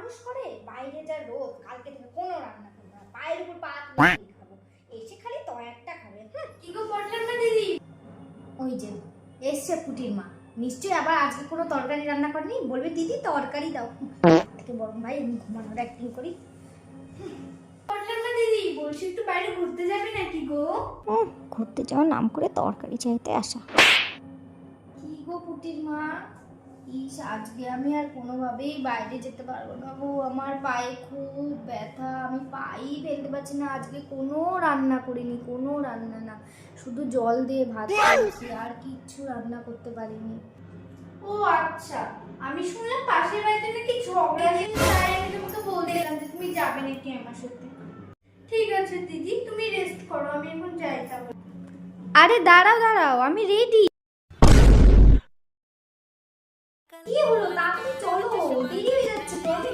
মানুষ করে, বাইরে যা রোদ, কালকে থেকে কোনো রান্না করবো না, পায়ের উপর পা তুলে খাবো, এসে খালি তয়ারটা খাবে। কি গো পটলের মা দিদি? ওই যে এসছে পুটির মা, নিশ্চয়ই আবার আজকে কোনো তরকারি রান্না করেনি, বলবে দিদি তরকারি দাও। থেকে বরং ভাই আমি ঘুমানোর অ্যাক্টিং করি। পটলের মা দিদি বলছি একটু বাইরে ঘুরতে যাবে নাকি গো? ঘুরতে যাওয়ার নাম করে তরকারি চাইতে আসা। কি গো পুটির মা, ইস আজকে আমি আর কোনোভাবেই বাইরে যেতে পারবো না গো, আমার পায়ে খুব ব্যথা, আমি পাই ফেলতে পারছি না। আজকে কোনো রান্না করিনি, কোনো রান্না না, শুধু জল দিয়ে ভাত করেছি, আর কিচ্ছু রান্না করতে পারিনি। ও আচ্ছা, আমি শুনলাম পাশের বাড়িতে নাকি ঝগড়া হয়েছে, তাই আমি তোমাকে বলতে এলাম যে তুমি যাবে নাকি আমার সাথে। ঠিক আছে দিদি, তুমি রেস্ট করো, আমি এখন যাই তাহলে। আরে দাঁড়াও দাঁড়াও, আমি রেডি। কি হলো, তাড়াতাড়ি চলো, দেরি হয়ে যাচ্ছে তো, আমি